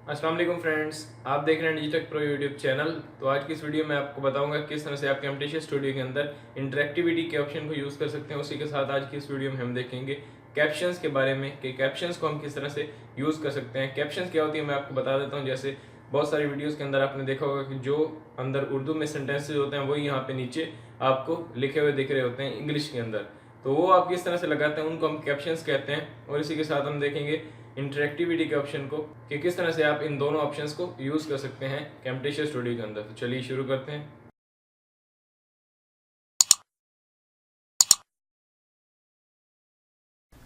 अस्सलाम वालेकुम फ्रेंड्स, आप देख रहे हैं डिजिटल प्रो यूट्यूब चैनल। तो आज की इस वीडियो में आपको बताऊंगा किस तरह से आप कैमटेशिया स्टूडियो के अंदर इंटरेक्टिविटी के ऑप्शन को यूज़ कर सकते हैं। उसी के साथ आज की इस वीडियो में हम देखेंगे कैप्शंस के बारे में कि कैप्शंस को हम किस तरह से यूज़ कर सकते हैं। कैप्शंस क्या होती है मैं आपको बता देता हूँ। जैसे बहुत सारी वीडियोज़ के अंदर आपने देखा होगा कि जो अंदर उर्दू में सेंटेंसेज होते हैं वही यहाँ पे नीचे आपको लिखे हुए दिख रहे होते हैं इंग्लिश के अंदर। तो वो आप किस तरह से लगाते हैं उनको हम कैप्शंस कहते हैं। और इसी के साथ हम देखेंगे इंटरेक्टिविटी के ऑप्शन को कि किस तरह से आप इन दोनों ऑप्शंस को यूज़ कर सकते हैं कैमटेशिया स्टूडियो के अंदर। तो चलिए शुरू करते हैं।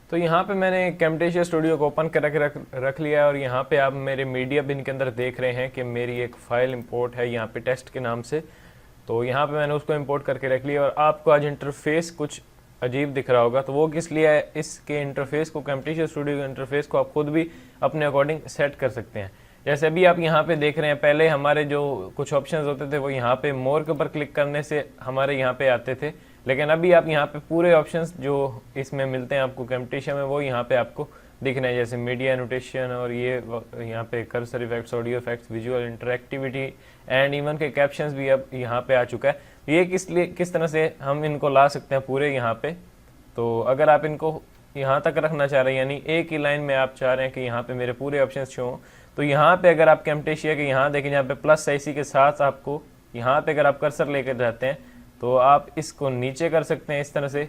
तो यहाँ पे मैंने कैमटेशिया स्टूडियो को ओपन कर रख लिया है और यहाँ पे आप मेरे मीडिया बिन के अंदर देख रहे हैं कि मेरी एक फ़ाइल इंपोर्ट है यहाँ पे टेस्ट के नाम से। तो यहाँ पे मैंने उसको इंपोर्ट करके रख लिया और आपको आज इंटरफेस कुछ अजीब दिख रहा होगा। तो वो किस लिए है, इसके इंटरफेस को कैमटेशिया स्टूडियो के इंटरफेस को आप खुद भी अपने अकॉर्डिंग सेट कर सकते हैं। जैसे अभी आप यहाँ पे देख रहे हैं, पहले हमारे जो कुछ ऑप्शंस होते थे वो यहाँ पे मोर के ऊपर क्लिक करने से हमारे यहाँ पे आते थे, लेकिन अभी आप यहाँ पे पूरे ऑप्शंस जो इसमें मिलते हैं आपको कैमटेशिया में वो यहाँ पे आपको दिख रहे हैं। जैसे मीडिया एनोटेशन और ये यहाँ पे cursor effects, audio effects, visual interactivity and even के कैप्शंस भी अब यहाँ पे आ चुका है। ये किस तरह से हम इनको ला सकते हैं पूरे यहाँ पे। तो अगर आप इनको यहाँ तक रखना चाह रहे हैं, यानी एक ही लाइन में आप चाह रहे हैं कि यहाँ पे मेरे पूरे ऑप्शन शो हों, तो यहाँ पे अगर आप कैमटेशिया के यहाँ देखें जहाँ पे प्लस आईसी के साथ आपको यहाँ पे अगर आप कर्सर लेकर जाते हैं तो आप इसको नीचे कर सकते हैं इस तरह से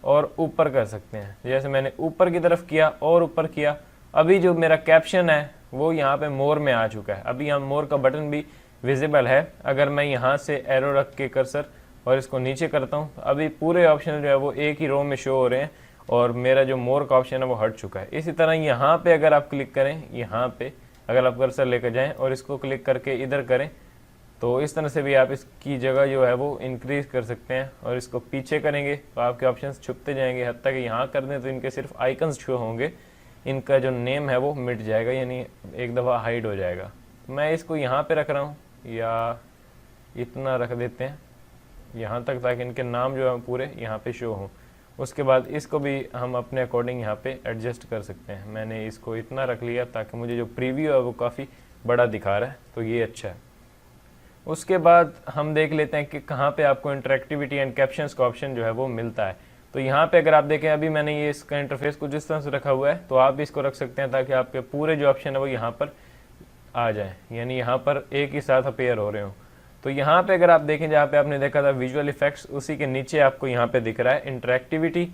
और ऊपर कर सकते हैं। जैसे मैंने ऊपर की तरफ किया और ऊपर किया, अभी जो मेरा कैप्शन है वो यहाँ पे मोर में आ चुका है। अभी यहाँ मोर का बटन भी विजिबल है। अगर मैं यहाँ से एरो रख के कर्सर और इसको नीचे करता हूँ तो अभी पूरे ऑप्शन जो है वो एक ही रो में शो हो रहे हैं और मेरा जो मोर का ऑप्शन है वो हट चुका है। इसी तरह यहाँ पे अगर आप क्लिक करें, यहाँ पे अगर आप कर्सर लेकर जाएं और इसको क्लिक करके इधर करें तो इस तरह से भी आप इसकी जगह जो है वो इंक्रीज कर सकते हैं। और इसको पीछे करेंगे तो आपके ऑप्शंस छुपते जाएंगे, हद तक यहाँ कर दें तो इनके सिर्फ आइकन्स शो होंगे, इनका जो नेम है वो मिट जाएगा, यानी एक दफ़ा हाइड हो जाएगा। तो मैं इसको यहाँ पे रख रहा हूँ या इतना रख देते हैं यहाँ तक ताकि इनके नाम जो है पूरे यहाँ पे शो हों। उसके बाद इसको भी हम अपने अकॉर्डिंग यहाँ पे एडजस्ट कर सकते हैं। मैंने इसको इतना रख लिया ताकि मुझे जो प्रीव्यू है वो काफ़ी बड़ा दिखा रहा है, तो ये अच्छा है। उसके बाद हम देख लेते हैं कि कहाँ पे आपको इंटरेक्टिविटी एंड कैप्शंस का ऑप्शन जो है वो मिलता है। तो यहाँ पे अगर आप देखें, अभी मैंने ये इसका इंटरफेस कुछ इस तरह से रखा हुआ है, तो आप भी इसको रख सकते हैं ताकि आपके पूरे जो ऑप्शन है वो यहाँ पर आ जाए, यानी यहाँ पर एक ही साथ अपेयर हो रहे हों। तो यहाँ पे अगर आप देखें, जहाँ पे आपने देखा था विजुअल इफेक्ट्स, उसी के नीचे आपको यहाँ पे दिख रहा है इंटरेक्टिविटी।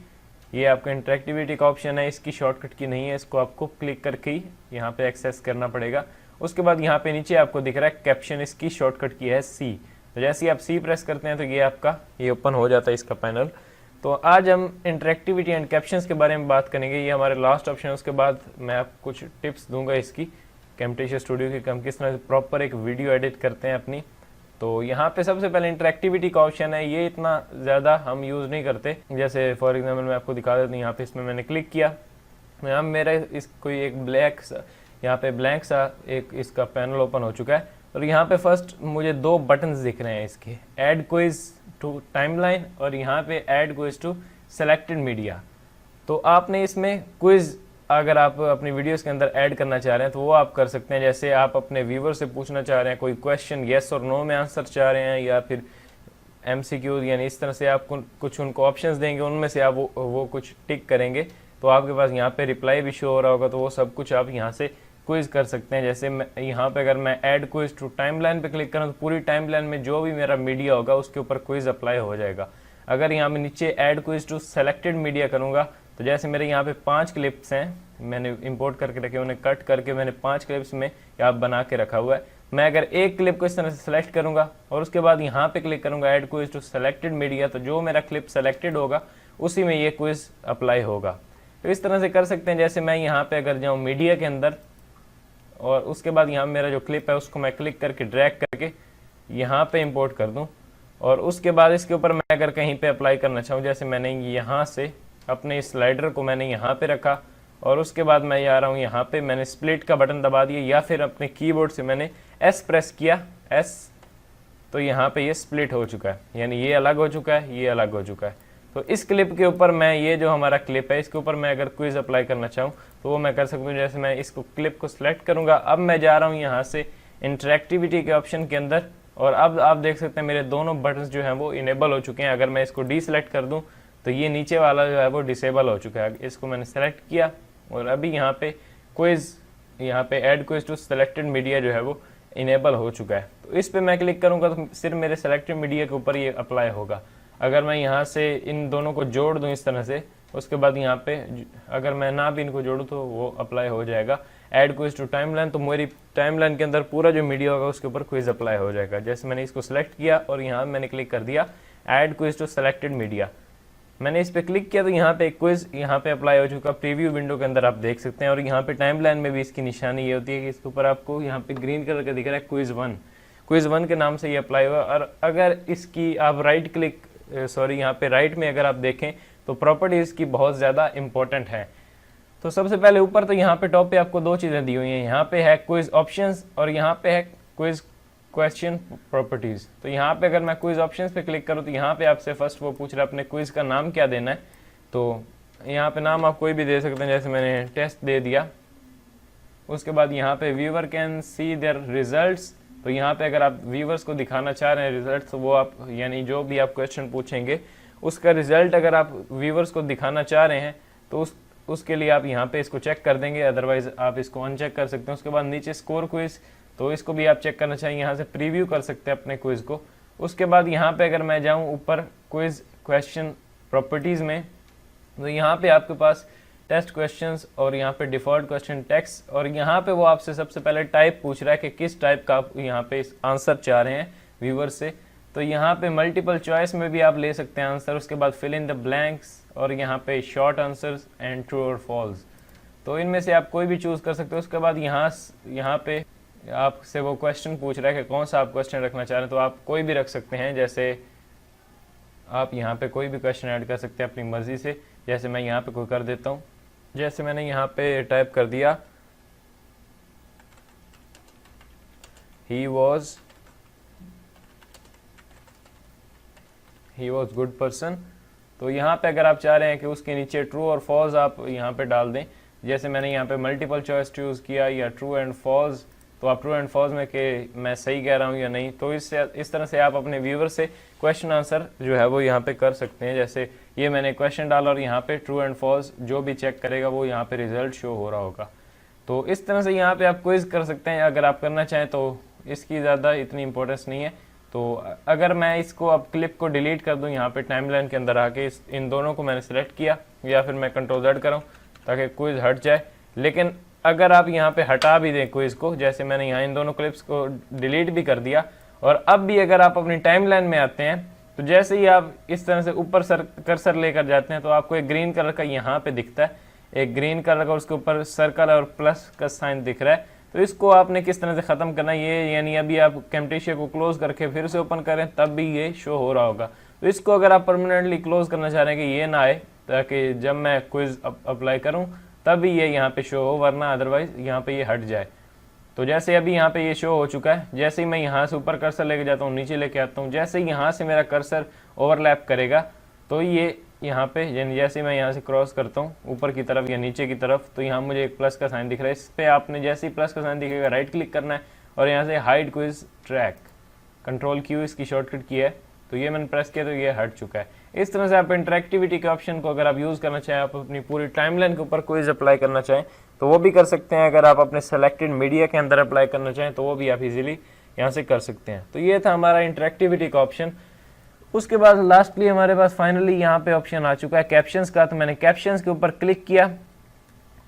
ये आपका इंटरेक्टिविटी का ऑप्शन है, इसकी शॉर्टकट की नहीं है, इसको आपको क्लिक करके ही यहाँ पे एक्सेस करना पड़ेगा। उसके बाद यहाँ पे नीचे आपको दिख रहा है कैप्शन, इसकी शॉर्टकट की है सी। तो जैसे ही आप सी प्रेस करते हैं तो ये आपका ये ओपन हो जाता है इसका पैनल। तो आज हम इंटरेक्टिविटी एंड कैप्शंस के बारे में बात करेंगे, ये हमारे लास्ट ऑप्शन है। उसके बाद मैं आपको कुछ टिप्स दूंगा इसकी कैमटेशिया स्टूडियो की, हम किस तरह से प्रॉपर एक वीडियो एडिट करते हैं अपनी। तो यहाँ पे सबसे पहले इंटरेक्टिविटी का ऑप्शन है, ये इतना ज़्यादा हम यूज़ नहीं करते। जैसे फॉर एग्जांपल मैं आपको दिखा देता हूँ, यहाँ पे इसमें मैंने क्लिक किया, यहाँ मेरा इस कोई एक ब्लैक यहाँ पे ब्लैंक सा एक इसका पैनल ओपन हो चुका है। और यहाँ पे फर्स्ट मुझे दो बटन्स दिख रहे हैं इसके, ऐड क्विज टू टाइमलाइन और यहाँ पे add quiz to selected media. तो आपने इसमें क्विज अगर आप अपनी वीडियोस के अंदर ऐड करना चाह रहे हैं तो वो आप कर सकते हैं। जैसे आप अपने व्यूवर से पूछना चाह रहे हैं कोई क्वेश्चन, येस और नो में आंसर चाह रहे हैं, या फिर MCQ, यानी इस तरह से आप कुछ उनको ऑप्शंस देंगे, उनमें से आप वो कुछ टिक करेंगे तो आपके पास यहाँ पे रिप्लाई भी शो हो रहा होगा। तो वो सब कुछ आप यहाँ से क्विज कर सकते हैं। जैसे यहाँ पे अगर मैं ऐड क्विज टू टाइमलाइन पे क्लिक करूँ तो पूरी टाइमलाइन में जो भी मेरा मीडिया होगा उसके ऊपर क्विज अप्लाई हो जाएगा। अगर यहाँ पे नीचे add quiz to selected media करूँगा तो जैसे मेरे यहाँ पे 5 क्लिप्स हैं, मैंने इंपोर्ट करके रखे, उन्हें कट करके मैंने 5 क्लिप्स में यहाँ बना के रखा हुआ है। मैं अगर एक क्लिप को इस तरह से सेलेक्ट करूँगा और उसके बाद यहाँ पे क्लिक करूँगा add quiz to selected media, तो जो मेरा क्लिप सेलेक्टेड होगा उसी में ये क्विज अप्लाई होगा। तो इस तरह से कर सकते हैं। जैसे मैं यहाँ पे अगर जाऊँ मीडिया के अंदर और उसके बाद यहाँ मेरा जो क्लिप है उसको मैं क्लिक करके ड्रैग करके यहाँ पे इंपोर्ट कर दूँ और उसके बाद इसके ऊपर मैं अगर कहीं पे अप्लाई करना चाहूँ, जैसे मैंने यहाँ से अपने इस स्लाइडर को मैंने यहाँ पे रखा और उसके बाद मैं आ रहा हूँ यहाँ पे, मैंने स्प्लिट का बटन दबा दिया या फिर अपने कीबोर्ड से मैंने S प्रेस किया, S, तो यहाँ पे ये स्प्लिट हो चुका है, यानी ये अलग हो चुका है, ये अलग हो चुका है। तो इस क्लिप के ऊपर मैं, ये जो हमारा क्लिप है इसके ऊपर मैं अगर क्विज अप्लाई करना चाहूँ तो वो मैं कर सकता हूँ। जैसे मैं इसको क्लिप को सिलेक्ट करूँगा, अब मैं जा रहा हूँ यहाँ से इंटरेक्टिविटी के ऑप्शन के अंदर, और अब आप देख सकते हैं मेरे दोनों बटन्स जो हैं वो इनेबल हो चुके हैं। अगर मैं इसको डीसेलेक्ट कर दूँ तो ये नीचे वाला जो है वो डिसेबल हो चुका है। इसको मैंने सेलेक्ट किया और अभी यहाँ पे क्विज, यहाँ पे add quiz to selected media जो है वो इनेबल हो चुका है। तो इस पे मैं क्लिक करूँगा तो सिर्फ मेरे सेलेक्टेड मीडिया के ऊपर ये अप्लाई होगा। अगर मैं यहाँ से इन दोनों को जोड़ दूँ इस तरह से, उसके बाद यहाँ पे अगर मैं ना भी इनको जोड़ूँ तो वो अप्लाई हो जाएगा। ऐड क्विज टू टाइमलाइन, तो मेरी टाइमलाइन के अंदर पूरा जो मीडिया होगा उसके ऊपर क्विज अप्लाई हो जाएगा। जैसे मैंने इसको सिलेक्ट किया और यहाँ मैंने क्लिक कर दिया add quiz to selected media, मैंने इस पर क्लिक किया तो यहाँ पे क्विज यहाँ पे अप्लाई हो चुका। प्रीव्यू विंडो के अंदर आप देख सकते हैं, और यहाँ पे टाइमलाइन में भी इसकी निशानी ये होती है कि इसके ऊपर आपको यहाँ पे ग्रीन कलर का दिख रहा है क्विज 1 के नाम से ये अप्लाई हुआ। और अगर इसकी आप राइट क्लिक यहाँ पे राइट में अगर आप देखें तो प्रॉपर्टीज़ की बहुत ज़्यादा इंपॉर्टेंट है। तो सबसे पहले ऊपर तो यहाँ पे टॉप पे आपको दो चीज़ें दी हुई हैं, यहाँ पे है क्विज ऑप्शंस और यहाँ पे है क्विज क्वेश्चन प्रॉपर्टीज़। तो यहाँ पे अगर मैं क्विज ऑप्शंस पे क्लिक करूँ तो यहाँ पे आपसे फर्स्ट वो पूछ रहा है अपने क्विज का नाम क्या देना है। तो यहाँ पे नाम आप कोई भी दे सकते हैं, जैसे मैंने टेस्ट दे दिया। उसके बाद यहाँ पे viewer can see their results, तो यहाँ पे अगर आप व्यूवर्स को दिखाना चाह रहे हैं रिजल्ट, तो वो आप यानी जो भी आप क्वेश्चन पूछेंगे उसका रिजल्ट अगर आप व्यूवर्स को दिखाना चाह रहे हैं तो उसके लिए आप यहाँ पे इसको चेक कर देंगे, अदरवाइज आप इसको अनचेक कर सकते हैं। उसके बाद नीचे स्कोर क्विज, तो इसको भी आप चेक करना चाहिए, यहाँ से प्रीव्यू कर सकते हैं अपने क्विज को। उसके बाद यहाँ पे अगर मैं जाऊँ ऊपर क्विज क्वेश्चन प्रॉपर्टीज़ में, तो यहाँ पे आपके पास टेस्ट क्वेश्चंस और यहाँ पे डिफॉल्ट क्वेश्चन टेक्स्ट, और यहाँ पे वो आपसे सबसे पहले टाइप पूछ रहा है कि किस टाइप का आप यहाँ पे आंसर चाह रहे हैं व्यूवर से। तो यहाँ पे मल्टीपल चॉइस में भी आप ले सकते हैं आंसर। उसके बाद फिल इन द ब्लैंक्स, और यहाँ पे शॉर्ट आंसर्स एंड ट्रू और फॉल्स, तो इनमें से आप कोई भी चूज़ कर सकते हो। उसके बाद यहाँ पे आपसे वो क्वेश्चन पूछ रहा है कि कौन सा आप क्वेश्चन रखना चाह रहे हैं, तो आप कोई भी रख सकते हैं। जैसे आप यहाँ पे कोई भी क्वेश्चन ऐड कर सकते हैं अपनी मर्जी से। जैसे मैं यहाँ पे कोई कर देता हूँ, जैसे मैंने यहाँ पे टाइप कर दिया ही वॉज गुड पर्सन। तो यहाँ पे अगर आप चाह रहे हैं कि उसके नीचे ट्रू और फॉल्स आप यहाँ पे डाल दें, जैसे मैंने यहाँ पे मल्टीपल चॉइस चूज़ किया या ट्रू एंड फॉल्स, तो आप ट्रू एंड फॉल्स में कि मैं सही कह रहा हूँ या नहीं, तो इस तरह से आप अपने व्यूवर से क्वेश्चन आंसर जो है वो यहाँ पे कर सकते हैं। जैसे ये मैंने क्वेश्चन डाला और यहाँ पे ट्रू एंड फॉल्स जो भी चेक करेगा वो यहाँ पे रिजल्ट शो हो रहा होगा। तो इस तरह से यहाँ पे आप क्विज कर सकते हैं अगर आप करना चाहें, तो इसकी ज़्यादा इतनी इंपॉर्टेंस नहीं है। तो अगर मैं इसको अब क्लिप को डिलीट कर दूं, यहाँ पे टाइमलाइन के अंदर आके इन दोनों को मैंने सेलेक्ट किया, या फिर मैं कंट्रोल Z कराऊँ ताकि क्विज हट जाए। लेकिन अगर आप यहाँ पे हटा भी दें क्विज को, जैसे मैंने यहाँ इन दोनों क्लिप्स को डिलीट भी कर दिया, और अब भी अगर आप अपनी टाइमलाइन में आते हैं तो जैसे ही आप इस तरह से ऊपर कर्सर लेकर जाते हैं तो आपको एक ग्रीन कलर का यहाँ पे दिखता है, एक ग्रीन कलर का, उसके ऊपर सर्कल और प्लस का साइन दिख रहा है। तो इसको आपने किस तरह से ख़त्म करना है, ये यानी अभी आप कैमटेशिया को क्लोज करके फिर से ओपन करें तब भी ये शो हो रहा होगा। तो इसको अगर आप परमानेंटली क्लोज करना चाह रहे हैं कि ये ना आए, ताकि जब मैं क्विज अप्लाई करूं तब भी ये यहाँ पे शो हो, वरना अदरवाइज यहाँ पे ये हट जाए। तो जैसे अभी यहाँ पे ये शो हो चुका है, जैसे ही मैं यहाँ से ऊपर कर्सर लेके जाता हूँ, नीचे लेके आता हूँ, जैसे ही यहाँ से मेरा कर्सर ओवरलैप करेगा तो ये यहाँ पे यानी जैसे मैं यहाँ से क्रॉस करता हूँ ऊपर की तरफ या नीचे की तरफ, तो यहाँ मुझे एक प्लस का साइन दिख रहा है। इस पर आपने जैसे ही प्लस का साइन दिखेगा राइट क्लिक करना है और यहाँ से hide quiz track, control Q इसकी शॉर्टकट की है, तो ये मैंने प्रेस किया तो ये हट चुका है। इस तरह से आप इंटरेक्टिविटी के ऑप्शन को अगर आप यूज़ करना चाहें, आप अपनी पूरी टाइमलाइन के ऊपर क्विज अप्लाई करना चाहें तो वो भी कर सकते हैं। अगर आप अपने सेलेक्टेड मीडिया के अंदर अप्लाई करना चाहें तो वो भी आप इजीली यहाँ से कर सकते हैं। तो ये था हमारा इंटरेक्टिविटी का ऑप्शन। उसके बाद लास्टली हमारे पास फाइनली यहाँ पे ऑप्शन आ चुका है कैप्शंस का। तो मैंने कैप्शंस के ऊपर क्लिक किया,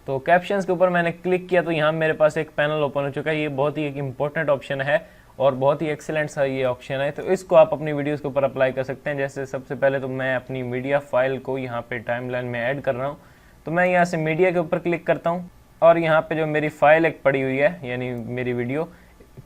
तो कैप्शंस के ऊपर मैंने क्लिक किया तो यहाँ मेरे पास एक पैनल ओपन हो चुका है। ये बहुत ही एक इंपॉर्टेंट ऑप्शन है और बहुत ही एक्सीलेंट सा ये ऑप्शन है, तो इसको आप अपनी वीडियोस के ऊपर अप्लाई कर सकते हैं। जैसे सबसे पहले तो मैं अपनी मीडिया फाइल को यहाँ पे टाइमलाइन में ऐड कर रहा हूँ, तो मैं यहाँ से मीडिया के ऊपर क्लिक करता हूँ और यहाँ पे जो मेरी फाइल एक पड़ी हुई है यानी मेरी वीडियो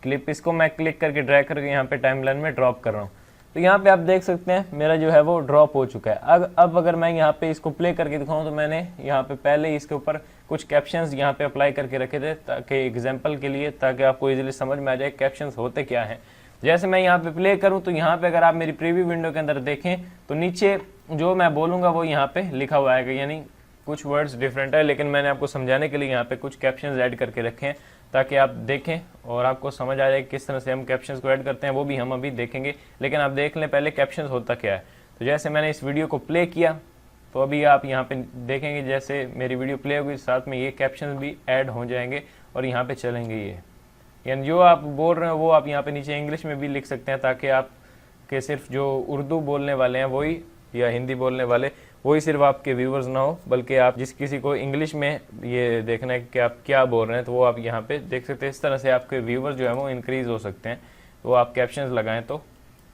क्लिप, इसको मैं क्लिक करके ड्रैग करके यहाँ पे टाइमलाइन में ड्रॉप कर रहा हूँ। तो यहाँ पे आप देख सकते हैं मेरा जो है वो ड्रॉप हो चुका है। अब अगर मैं यहाँ पे इसको प्ले करके दिखाऊँ तो मैंने यहाँ पे पहले ही इसके ऊपर कुछ कैप्शंस यहाँ पे अप्लाई करके रखे थे ताकि एग्जांपल के लिए, ताकि आपको इजीली समझ में आ जाए कैप्शंस होते क्या हैं। जैसे मैं यहाँ पे प्ले करूँ तो यहाँ पे अगर आप मेरी प्रीव्यू विंडो के अंदर देखें तो नीचे जो मैं बोलूँगा वो यहाँ पे लिखा हुआ है, यानी कुछ वर्ड्स डिफरेंट है, लेकिन मैंने आपको समझाने के लिए यहाँ पे कुछ कैप्शंस ऐड करके रखे हैं ताकि आप देखें और आपको समझ आ जाए किस तरह से हम कैप्शंस को ऐड करते हैं, वो भी हम अभी देखेंगे। लेकिन आप देख लें पहले कैप्शंस होता क्या है। तो जैसे मैंने इस वीडियो को प्ले किया तो अभी आप यहाँ पे देखेंगे जैसे मेरी वीडियो प्ले होगी साथ में ये कैप्शंस भी ऐड हो जाएंगे और यहाँ पे चलेंगे ये, यानी जो आप बोल रहे हैं वो आप यहाँ पे नीचे इंग्लिश में भी लिख सकते हैं ताकि आप के सिर्फ जो उर्दू बोलने वाले हैं वही या हिंदी बोलने वाले वही सिर्फ आपके व्यूवर्स ना हो, बल्कि आप जिस किसी को इंग्लिश में ये देखना है कि आप क्या बोल रहे हैं तो वो आप यहाँ पे देख सकते हैं। इस तरह से आपके व्यूवर्स जो है वो इंक्रीज़ हो सकते हैं तो आप कैप्शंस लगाएं तो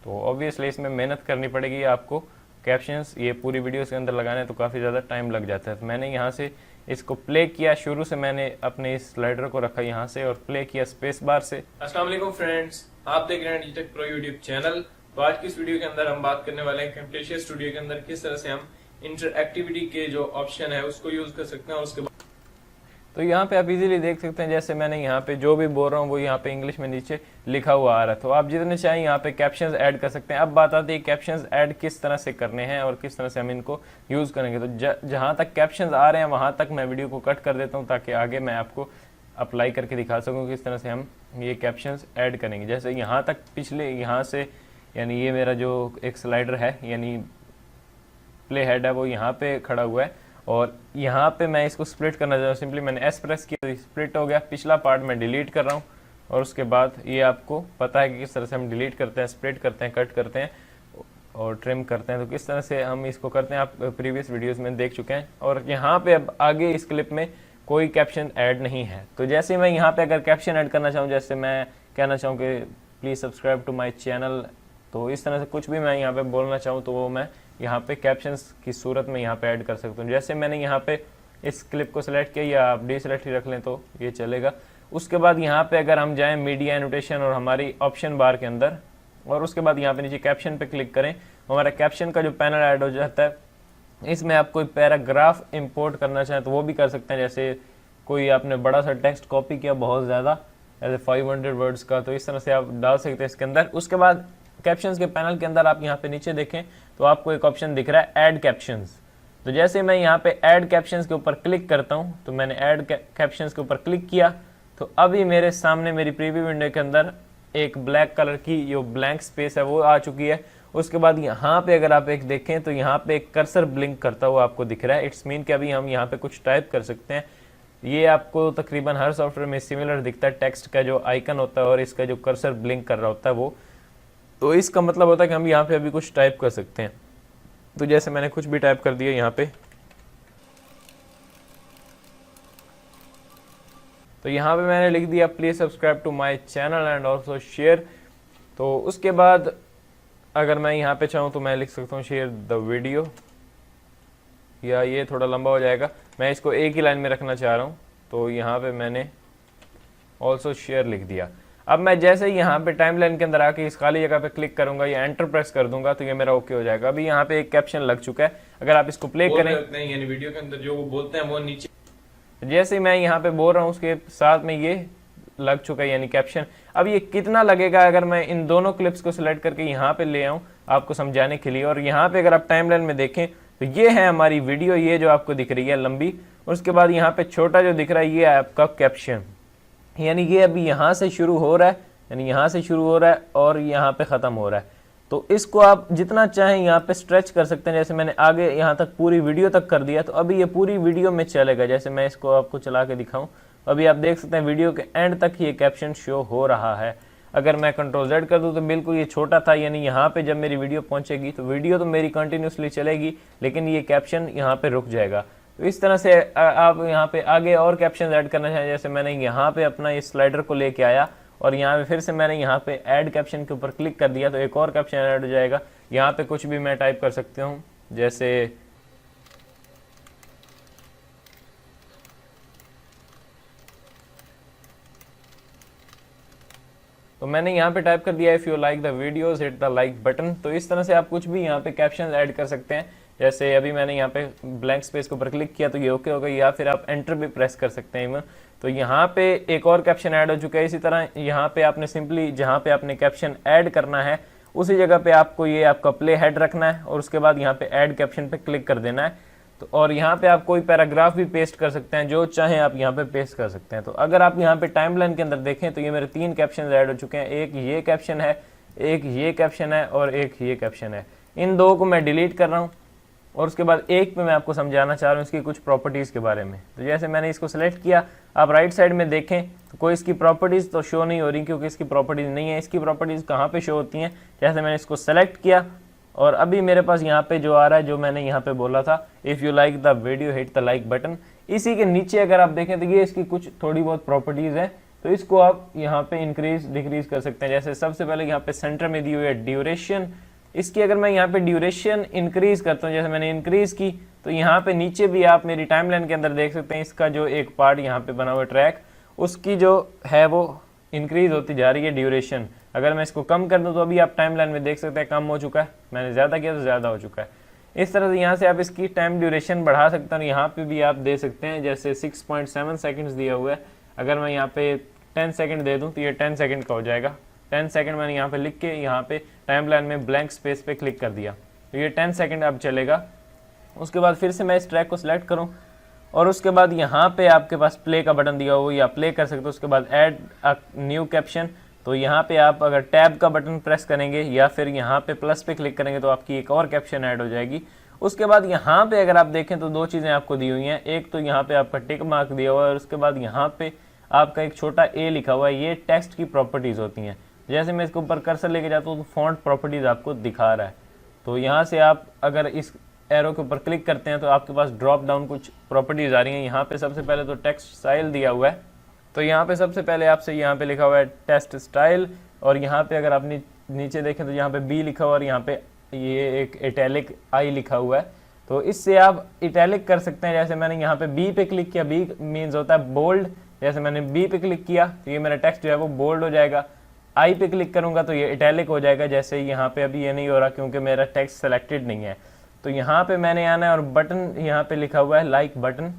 ऑब्वियसली इसमें मेहनत करनी पड़ेगी आपको। कैप्शंस ये पूरी वीडियोस के अंदर लगाने तो काफ़ी ज़्यादा टाइम लग जाता है। तो मैंने यहाँ से इसको प्ले किया, शुरू से मैंने अपने इस स्लाइडर को रखा यहाँ से और प्ले किया स्पेस बार से। अस्सलाम वालेकुम फ्रेंड्स, आप देख रहे हैं डिजिटेक प्रो यूट्यूब चैनल। तो आज की इस वीडियो के अंदर हम बात करने वाले हैं कैम्टेशिया स्टूडियो के अंदर किस तरह से हम इंटरएक्टिविटी के जो ऑप्शन है उसको यूज कर सकते हैं। और उसके बाद तो यहाँ पे आप इजीली देख सकते हैं जैसे मैंने यहाँ पे जो भी बोल रहा हूँ वो यहाँ पे इंग्लिश में नीचे लिखा हुआ आ रहा है। तो आप जितने चाहें यहाँ पे कैप्शंस ऐड कर सकते हैं। अब बात आती है कैप्शंस ऐड किस तरह से करने हैं और किस तरह से हम इनको यूज़ करेंगे। तो जहाँ तक कैप्शंस आ रहे हैं वहाँ तक मैं वीडियो को कट कर देता हूँ ताकि आगे मैं आपको अप्लाई करके दिखा सकूँ किस तरह से हम ये कैप्शंस ऐड करेंगे। जैसे यहाँ तक पिछले यहाँ से यानी ये मेरा जो एक स्लाइडर है यानी प्ले हेड है वो यहाँ पे खड़ा हुआ है और यहाँ पे मैं इसको स्प्लिट करना चाहता हूँ। सिंपली मैंने एस प्रेस किया तो स्प्लिट हो गया। पिछला पार्ट मैं डिलीट कर रहा हूँ और उसके बाद ये आपको पता है कि किस तरह से हम डिलीट करते हैं, स्प्लिट करते हैं, कट करते हैं और ट्रिम करते हैं। तो किस तरह से हम इसको करते हैं आप प्रीवियस वीडियोस में देख चुके हैं। और यहाँ पे अब आगे इस क्लिप में कोई कैप्शन ऐड नहीं है। तो जैसे मैं यहाँ पे अगर कैप्शन ऐड करना चाहूँ, जैसे मैं कहना चाहूँ कि please subscribe to my channel, तो इस तरह से कुछ भी मैं यहाँ पे बोलना चाहूँ तो वो मैं यहाँ पे कैप्शंस की सूरत में यहाँ पे ऐड कर सकता हूँ। जैसे मैंने यहाँ पे इस क्लिप को सिलेक्ट किया या आप डिसेलेक्ट ही रख लें तो ये चलेगा। उसके बाद यहाँ पे अगर हम जाएं मीडिया एनोटेशन और हमारी ऑप्शन बार के अंदर और उसके बाद यहाँ पे नीचे कैप्शन पे क्लिक करें, हमारा कैप्शन का जो पैनल ऐड हो जाता है। इसमें आप कोई पैराग्राफ इम्पोर्ट करना चाहें तो वो भी कर सकते हैं। जैसे कोई आपने बड़ा सा टेक्स्ट कॉपी किया बहुत ज़्यादा जैसे 500 वर्ड्स का, तो इस तरह से आप डाल सकते हैं इसके अंदर। उसके बाद कैप्शंस के पैनल के अंदर आप यहाँ पे नीचे देखें तो आपको एक ऑप्शन दिख रहा है ऐड कैप्शंस। तो जैसे मैं यहाँ पे ऐड कैप्शंस के ऊपर क्लिक करता हूँ तो मैंने ऐड कैप्शंस के ऊपर क्लिक किया तो अभी मेरे सामने मेरी प्रीव्यू विंडो के अंदर एक ब्लैक कलर की जो ब्लैंक स्पेस है वो आ चुकी है। उसके बाद यहाँ पे अगर आप एक देखें तो यहाँ पे एक कर्सर ब्लिंक करता हुआ आपको दिख रहा है। इट्स मीन कि अभी हम यहाँ पे कुछ टाइप कर सकते हैं। ये आपको तकरीबन हर सॉफ्टवेयर में सिमिलर दिखता है, टेक्स्ट का जो आइकन होता है और इसका जो कर्सर ब्लिंक कर रहा होता है वो। तो इसका मतलब होता है कि हम यहाँ पे अभी कुछ टाइप कर सकते हैं। तो जैसे मैंने कुछ भी टाइप कर दिया यहाँ पे, तो यहाँ पे मैंने लिख दिया please subscribe to my channel and also share. तो उसके बाद अगर मैं यहाँ पे चाहूँ तो मैं लिख सकता हूँ शेयर द वीडियो, या ये थोड़ा लंबा हो जाएगा, मैं इसको एक ही लाइन में रखना चाह रहा हूँ तो यहाँ पे मैंने ऑल्सो शेयर लिख दिया। अब मैं जैसे ही यहाँ पे टाइमलाइन के अंदर आके इस खाली जगह पे क्लिक करूंगा या एंटर प्रेस कर दूंगा तो ये मेरा ओके हो जाएगा। अभी यहाँ पे एक कैप्शन लग चुका है। अगर आप इसको प्ले करें यानी वीडियो के अंदर जो वो बोलते हैं वो नीचे जैसे मैं यहाँ पे बोल रहा हूँ उसके साथ में ये लग चुका है यानी कैप्शन। अब ये कितना लगेगा अगर मैं इन दोनों क्लिप्स को सिलेक्ट करके यहाँ पे ले आऊँ आपको समझाने के लिए। और यहाँ पे अगर आप टाइमलाइन में देखें तो ये है हमारी वीडियो, ये जो आपको दिख रही है लंबी। उसके बाद यहाँ पे छोटा जो दिख रहा है ये है आपका कैप्शन, यानी ये अभी यहाँ से शुरू हो रहा है, यानी यहाँ से शुरू हो रहा है और यहाँ पे ख़त्म हो रहा है। तो इसको आप जितना चाहें यहाँ पे स्ट्रेच कर सकते हैं। जैसे मैंने आगे यहाँ तक पूरी वीडियो तक कर दिया तो अभी ये पूरी वीडियो में चलेगा। जैसे मैं इसको आपको चला के दिखाऊं, अभी आप देख सकते हैं वीडियो के एंड तक ये कैप्शन शो हो रहा है। अगर मैं कंट्रोल Z कर दूँ तो बिल्कुल ये छोटा था, यानी यहाँ पे जब मेरी वीडियो पहुँचेगी तो वीडियो तो मेरी कंटिन्यूसली चलेगी लेकिन ये कैप्शन यहाँ पे रुक जाएगा। तो इस तरह से आप यहाँ पे आगे और कैप्शन ऐड करना चाहें। जैसे मैंने यहाँ पे अपना इस स्लाइडर को लेके आया और यहाँ पे फिर से मैंने यहाँ पे ऐड कैप्शन के ऊपर क्लिक कर दिया तो एक और कैप्शन ऐड हो जाएगा। यहाँ पे कुछ भी मैं टाइप कर सकती हूँ, जैसे तो मैंने यहाँ पे टाइप कर दिया if you like the videos hit the like button. तो इस तरह से आप कुछ भी यहाँ पे कैप्शन ऐड कर सकते हैं। जैसे अभी मैंने यहाँ पे ब्लैंक स्पेस के ऊपर क्लिक किया तो ये ओके हो गया, या फिर आप एंटर भी प्रेस कर सकते हैं इवन। तो यहाँ पे एक और कैप्शन ऐड हो चुका है। इसी तरह यहाँ पे आपने सिंपली जहाँ पे आपने कैप्शन ऐड करना है उसी जगह पे आपको ये आपका प्ले हेड रखना है और उसके बाद यहाँ पे ऐड कैप्शन पे क्लिक कर देना है। तो और यहाँ पे आप कोई पैराग्राफ भी पेस्ट कर सकते हैं, जो चाहें आप यहाँ पे पेस्ट कर सकते हैं। तो अगर आप यहाँ पे टाइमलाइन के अंदर देखें तो ये मेरे 3 कैप्शन ऐड हो चुके हैं, एक ये कैप्शन है, एक ये कैप्शन है और एक ये कैप्शन है। इन 2 को मैं डिलीट कर रहा हूँ और उसके बाद एक पे मैं आपको समझाना चाह रहा हूँ इसकी कुछ प्रॉपर्टीज़ के बारे में। तो जैसे मैंने इसको सेलेक्ट किया, आप राइट साइड में देखें तो कोई इसकी प्रॉपर्टीज़ तो शो नहीं हो रही, क्योंकि इसकी प्रॉपर्टीज़ नहीं है। इसकी प्रॉपर्टीज़ कहाँ पे शो होती हैं, जैसे मैंने इसको सेलेक्ट किया और अभी मेरे पास यहाँ पे जो आ रहा है, जो मैंने यहाँ पे बोला था, if you like the video hit the like button, इसी के नीचे अगर आप देखें तो ये इसकी कुछ थोड़ी बहुत प्रॉपर्टीज़ हैं। तो इसको आप यहाँ पे इंक्रीज डिक्रीज कर सकते हैं। जैसे सबसे पहले यहाँ पे सेंटर में दी हुई है ड्यूरेशन, इसकी अगर मैं यहाँ पे ड्यूरेशन इंक्रीज करता हूँ, जैसे मैंने इंक्रीज की, तो यहाँ पे नीचे भी आप मेरी टाइमलाइन के अंदर देख सकते हैं इसका जो एक पार्ट यहाँ पे बना हुआ ट्रैक, उसकी जो है वो इंक्रीज होती जा रही है ड्यूरेशन। अगर मैं इसको कम कर दूँ तो अभी आप टाइमलाइन में देख सकते हैं कम हो चुका है, मैंने ज़्यादा किया तो ज़्यादा हो चुका है। इस तरह से यहाँ से आप इसकी टाइम ड्यूरेशन बढ़ा सकते हैं। यहाँ पे भी आप दे सकते हैं, जैसे 6.7 सेकंड्स दिया हुआ है, अगर मैं यहाँ पे 10 सेकंड दे दूँ तो ये 10 सेकंड का हो जाएगा। 10 सेकंड मैंने यहाँ पे लिख के यहाँ पे टाइमलाइन में ब्लैंक स्पेस पे क्लिक कर दिया, तो ये 10 सेकंड अब चलेगा। उसके बाद फिर से मैं इस ट्रैक को सिलेक्ट करूँ और उसके बाद यहाँ पे आपके पास प्ले का बटन दिया हुआ, या प्ले कर सकते हो। उसके बाद ऐड अ न्यू कैप्शन, तो यहाँ पे आप अगर टैब का बटन प्रेस करेंगे या फिर यहाँ पे प्लस पे क्लिक करेंगे तो आपकी एक और कैप्शन ऐड हो जाएगी। उसके बाद यहाँ पे अगर आप देखें तो 2 चीज़ें आपको दी हुई हैं, एक तो यहाँ पे आपका टिक मार्क दिया हुआ है और उसके बाद यहाँ पे आपका एक छोटा ए लिखा हुआ है, ये टेक्स्ट की प्रॉपर्टीज़ होती हैं। जैसे मैं इसके ऊपर कर्सर लेके जाता हूँ तो फॉन्ट प्रॉपर्टीज़ आपको दिखा रहा है, तो यहाँ से आप अगर इस एरो के ऊपर क्लिक करते हैं तो आपके पास ड्रॉप डाउन कुछ प्रॉपर्टीज़ आ रही हैं। यहाँ पे सबसे पहले तो टेक्स्ट स्टाइल दिया हुआ है, तो यहाँ पे सबसे पहले आपसे यहाँ पे लिखा हुआ है टेक्स्ट स्टाइल, और यहाँ पे अगर आप नीचे देखें तो यहाँ पे बी लिखा हुआ है और यहाँ पे ये एक इटैलिक आई लिखा हुआ है। तो इससे आप इटैलिक कर सकते हैं। जैसे मैंने यहाँ पे बी पे क्लिक किया, बी मीन्स होता है बोल्ड, जैसे मैंने बी पे क्लिक किया तो ये मेरा टेक्स्ट जो है वो बोल्ड हो जाएगा। आई पे क्लिक करूँगा तो ये इटैलिक हो जाएगा, जैसे यहाँ पे अभी ये नहीं हो रहा क्योंकि मेरा टेक्स्ट सेलेक्टेड नहीं है। तो यहाँ पे मैंने आना है और बटन यहाँ पे लिखा हुआ है लाइक बटन,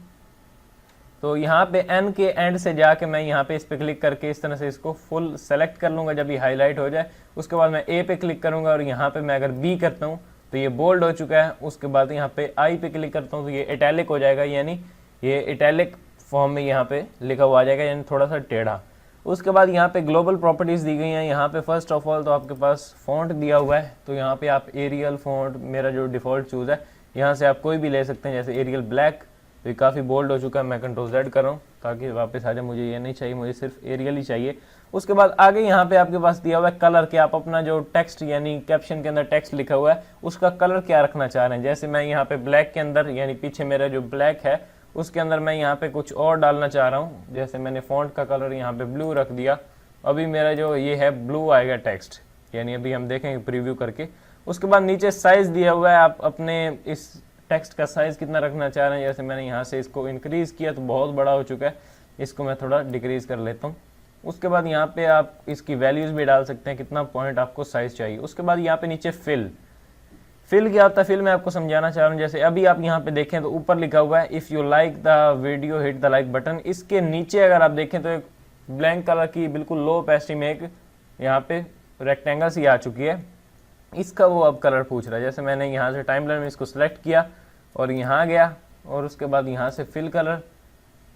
तो यहाँ पे एन के एंड से जाके मैं यहाँ पे इस पे क्लिक करके इस तरह से इसको फुल सेलेक्ट कर लूँगा जब ये हाईलाइट हो जाए। उसके बाद मैं ए पे क्लिक करूँगा और यहाँ पे मैं अगर बी करता हूँ तो ये बोल्ड हो चुका है। उसके बाद यहाँ पे आई पे क्लिक करता हूँ तो ये इटैलिक हो जाएगा, यानी ये इटैलिक फॉर्म में यहाँ पे लिखा हुआ आ जाएगा, यानी थोड़ा सा टेढ़ा। उसके बाद यहाँ पे ग्लोबल प्रॉपर्टीज़ दी गई हैं। यहाँ पे फर्स्ट ऑफ ऑल तो आपके पास फ़ॉन्ट दिया हुआ है, तो यहाँ पे आप एरियल फ़ॉन्ट, मेरा जो डिफ़ॉल्ट चूज़ है, यहाँ से आप कोई भी ले सकते हैं। जैसे एरियल ब्लैक, तो ये काफ़ी बोल्ड हो चुका है, मैं कंट्रोल Z कर रहा हूँ ताकि वापस आ जाए, मुझे ये नहीं चाहिए, मुझे सिर्फ एरियल ही चाहिए। उसके बाद आगे यहाँ पे आपके पास दिया हुआ है कलर, कि आप अपना जो टेक्स्ट यानी कैप्शन के अंदर टेक्स्ट लिखा हुआ है उसका कलर क्या रखना चाह रहे हैं। जैसे मैं यहाँ पे ब्लैक के अंदर, यानी पीछे मेरा जो ब्लैक है उसके अंदर मैं यहाँ पे कुछ और डालना चाह रहा हूँ। जैसे मैंने फ़ॉन्ट का कलर यहाँ पे ब्लू रख दिया, अभी मेरा जो ये है ब्लू आएगा टेक्स्ट, यानी अभी हम देखेंगे प्रीव्यू करके। उसके बाद नीचे साइज़ दिया हुआ है, आप अपने इस टेक्स्ट का साइज़ कितना रखना चाह रहे हैं। जैसे मैंने यहाँ से इसको इंक्रीज़ किया तो बहुत बड़ा हो चुका है, इसको मैं थोड़ा डिक्रीज़ कर लेता हूँ। उसके बाद यहाँ पे आप इसकी वैल्यूज़ भी डाल सकते हैं, कितना पॉइंट आपको साइज़ चाहिए। उसके बाद यहाँ पे नीचे फिल क्या होता है, फिल मैं आपको समझाना चाह रहा हूँ। जैसे अभी आप यहाँ पे देखें तो ऊपर लिखा हुआ है if you like the video hit the like button, इसके नीचे अगर आप देखें तो एक ब्लैंक कलर की बिल्कुल लो ओपेसिटी में एक यहाँ पे रेक्टेंगल सी आ चुकी है, इसका वो अब कलर पूछ रहा है। जैसे मैंने यहाँ से टाइमलाइन में इसको सिलेक्ट किया और यहाँ गया और उसके बाद यहाँ से फिल कलर,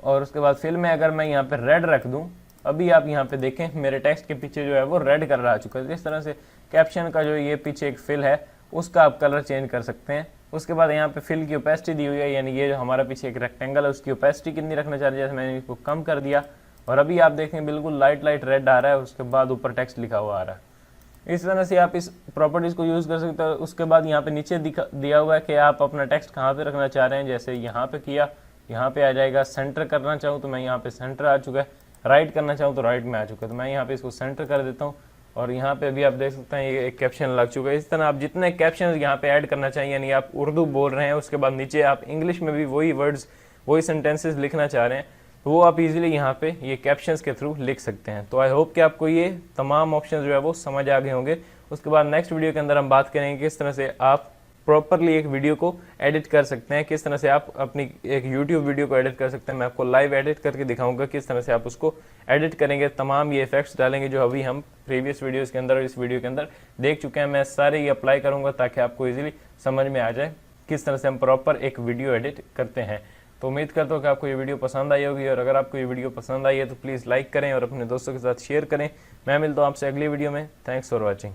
और उसके बाद फिल में अगर मैं यहाँ पे रेड रख दूँ, अभी आप यहाँ पे देखें मेरे टेक्स्ट के पीछे जो है वो रेड कलर आ चुका है। इस तरह से कैप्शन का जो ये पीछे एक फिल है उसका आप कलर चेंज कर सकते हैं। उसके बाद यहाँ पे फिल की ओपेसिटी दी हुई है, यानी ये जो हमारा पीछे एक रेक्टेंगल है उसकी ओपेसिटी कितनी रखना चाह रहे हैं। जैसे मैंने इसको कम कर दिया और अभी आप देखें बिल्कुल लाइट रेड आ रहा है, उसके बाद ऊपर टेक्स्ट लिखा हुआ आ रहा है। इस तरह से आप इस प्रॉपर्टीज़ को यूज़ कर सकते हो। उसके बाद यहाँ पे नीचे दिया हुआ है कि आप अपना टेक्स्ट कहाँ पे रखना चाह रहे हैं। जैसे यहाँ पे किया, यहाँ पे आ जाएगा। सेंटर करना चाहूँ तो मैं यहाँ पे सेंटर आ चुका है, राइट करना चाहूँ तो राइट में आ चुका है, तो मैं यहाँ पे इसको सेंटर कर देता हूँ। और यहाँ पे भी आप देख सकते हैं ये एक कैप्शन लग चुका है। इस तरह आप जितने कैप्शन यहाँ पे ऐड करना चाहिए, यानी आप उर्दू बोल रहे हैं उसके बाद नीचे आप इंग्लिश में भी वही वर्ड्स वही सेंटेंसेस लिखना चाह रहे हैं, तो वो आप इजीली यहाँ पे ये कैप्शंस के थ्रू लिख सकते हैं। तो आई होप कि आपको ये तमाम ऑप्शन जो है वो समझ आ गए होंगे। उसके बाद नेक्स्ट वीडियो के अंदर हम बात करेंगे किस तरह से आप प्रॉपरली एक वीडियो को एडिट कर सकते हैं, किस तरह से आप अपनी एक यूट्यूब वीडियो को एडिट कर सकते हैं। मैं आपको लाइव एडिट करके दिखाऊंगा किस तरह से आप उसको एडिट करेंगे, तमाम ये इफेक्ट्स डालेंगे जो अभी हम प्रीवियस वीडियोस के अंदर और इस वीडियो के अंदर देख चुके हैं। मैं सारे ये अप्लाई करूंगा ताकि आपको इजीली समझ में आ जाए किस तरह से हम प्रॉपर एक वीडियो एडिट करते हैं। तो उम्मीद करता हूँ कि आपको ये वीडियो पसंद आई होगी, और अगर आपको ये वीडियो पसंद आई है तो प्लीज़ लाइक करें और अपने दोस्तों के साथ शेयर करें। मैं मिलता हूँ आपसे अगली वीडियो में। Thanks for watching.